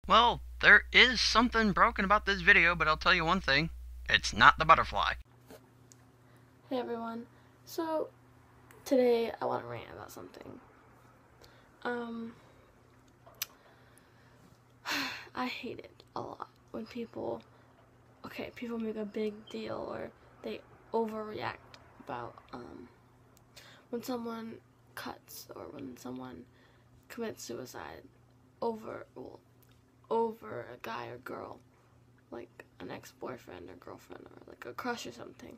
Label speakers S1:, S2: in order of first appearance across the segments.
S1: Well, there is something broken about this video, but I'll tell you one thing. It's not the butterfly.
S2: Hey everyone. So, today I want to rant about something. I hate it a lot when people make a big deal or they overreact about, when someone cuts or when someone commits suicide over a guy or girl, like an ex-boyfriend or girlfriend or like a crush or something.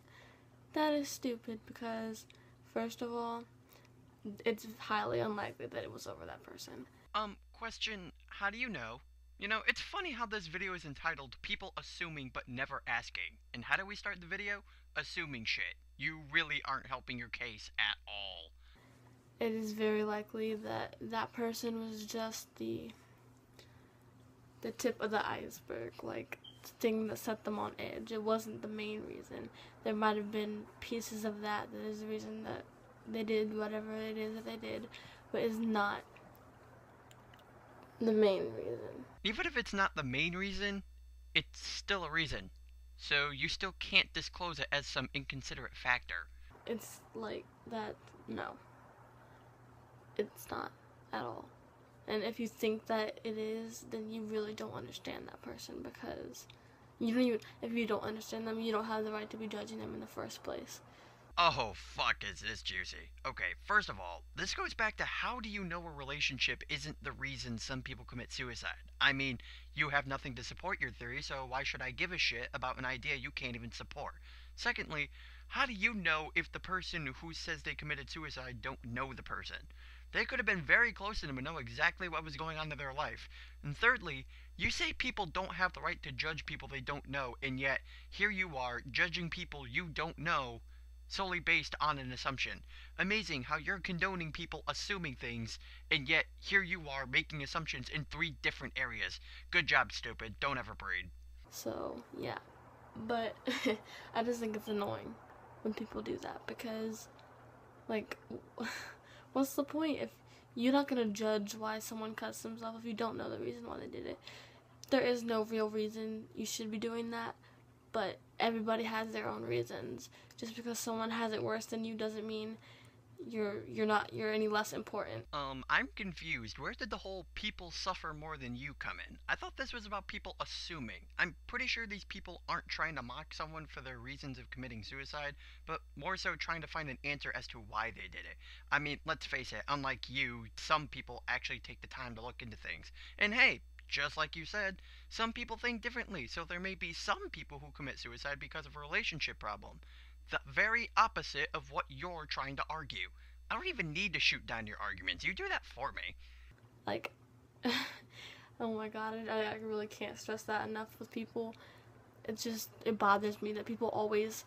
S2: That is stupid because, first of all, it's highly unlikely that it was over that person.
S1: Question, how do you know? You know, it's funny how this video is entitled People Assuming But Never Asking. And how do we start the video? Assuming shit. You really aren't helping your case at all.
S2: It is very likely that that person was just the tip of the iceberg, like thing that set them on edge. It wasn't the main reason. There might have been pieces of that is the reason that they did whatever it is that they did, but it's not the main reason.
S1: Even if it's not the main reason, it's still a reason. So you still can't disclose it as some inconsiderate factor.
S2: It's like that, no. It's not at all. And if you think that it is, then you really don't understand that person, because if you don't understand them, you don't have the right to be judging them in the first place.
S1: Oh, fuck, is this juicy. Okay, first of all, this goes back to how do you know a relationship isn't the reason some people commit suicide? I mean, you have nothing to support your theory, so why should I give a shit about an idea you can't even support? Secondly, how do you know if the person who says they committed suicide don't know the person? They could have been very close to them and know exactly what was going on in their life. And thirdly, you say people don't have the right to judge people they don't know, and yet here you are judging people you don't know solely based on an assumption. Amazing how you're condoning people assuming things, and yet here you are making assumptions in 3 different areas. Good job, stupid. Don't ever breed.
S2: So, yeah. But I just think it's annoying when people do that, because, like, what's the point if you're not going to judge why someone cuts themselves if you don't know the reason why they did it? There is no real reason you should be doing that, but everybody has their own reasons. Just because someone has it worse than you doesn't mean you're any less important.
S1: I'm confused. Where did the whole people suffer more than you come in? I thought this was about people assuming. I'm pretty sure these people aren't trying to mock someone for their reasons of committing suicide, but more so trying to find an answer as to why they did it. I mean, let's face it, unlike you, some people actually take the time to look into things. And hey, just like you said, some people think differently, so there may be some people who commit suicide because of a relationship problem. The very opposite of what you're trying to argue. I don't even need to shoot down your arguments. You do that for me.
S2: Like, oh my god, I really can't stress that enough with people. It bothers me that people always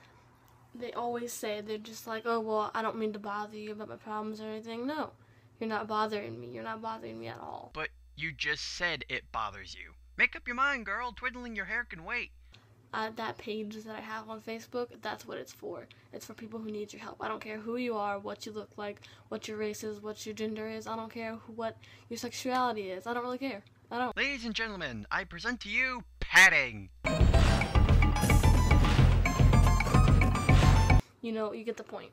S2: say, they're just like, oh, well, I don't mean to bother you about my problems or anything. No, you're not bothering me. You're not bothering me at all.
S1: But you just said it bothers you. Make up your mind, girl. Twiddling your hair can wait.
S2: That page that I have on Facebook, that's what it's for. It's for people who need your help. I don't care who you are, what you look like, what your race is, what your gender is. I don't care what your sexuality is. I don't really care. I don't.
S1: Ladies and gentlemen, I present to you padding.
S2: You know, you get the point.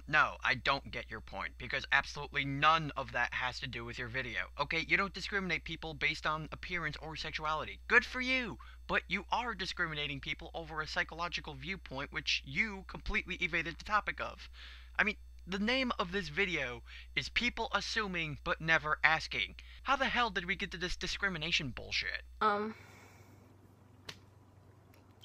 S1: No, I don't get your point, because absolutely none of that has to do with your video. Okay, you don't discriminate people based on appearance or sexuality. Good for you! But you are discriminating people over a psychological viewpoint which you completely evaded the topic of. I mean, the name of this video is People Assuming But Never Asking. How the hell did we get to this discrimination bullshit?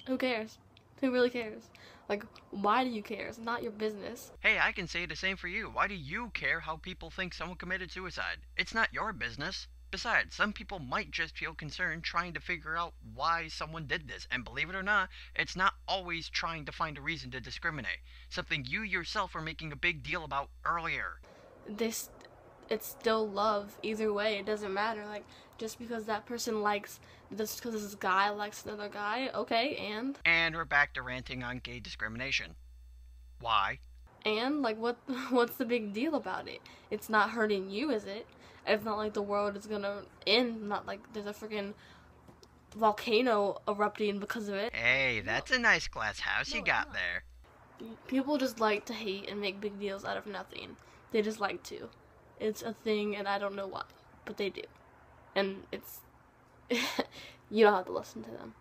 S2: Who cares? Who really cares? Like, why do you care? It's not your business.
S1: Hey, I can say the same for you. Why do you care how people think someone committed suicide? It's not your business. Besides, some people might just feel concerned trying to figure out why someone did this, and believe it or not, it's not always trying to find a reason to discriminate. Something you yourself were making a big deal about earlier.
S2: It's still love either way. It doesn't matter. Like, just because that person likes this, because this guy likes another guy, okay,
S1: and we're back to ranting on gay discrimination. Why?
S2: And like, what's the big deal about it? It's not hurting you, is it? It's not like the world is gonna end. Not like there's a freaking volcano erupting because of it.
S1: Hey, that's a nice glass house you got there.
S2: People just like to hate and make big deals out of nothing. They just like to. It's a thing, and I don't know why, but they do. And it's. You don't have to listen to them.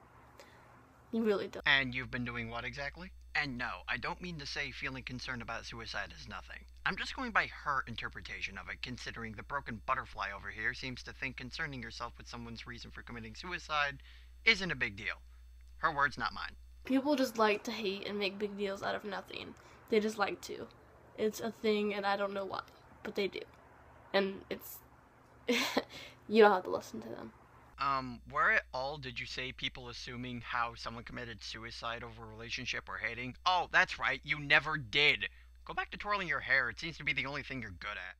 S2: You really don't.
S1: And you've been doing what exactly? And no, I don't mean to say feeling concerned about suicide is nothing. I'm just going by her interpretation of it, considering the broken butterfly over here seems to think concerning yourself with someone's reason for committing suicide isn't a big deal. Her words, not mine.
S2: People just like to hate and make big deals out of nothing. They just like to. It's a thing, and I don't know why, but they do. And it's. You don't have to listen to them.
S1: Where at all did you say people assuming how someone committed suicide over a relationship or hating? Oh, that's right, you never did. Go back to twirling your hair, it seems to be the only thing you're good at.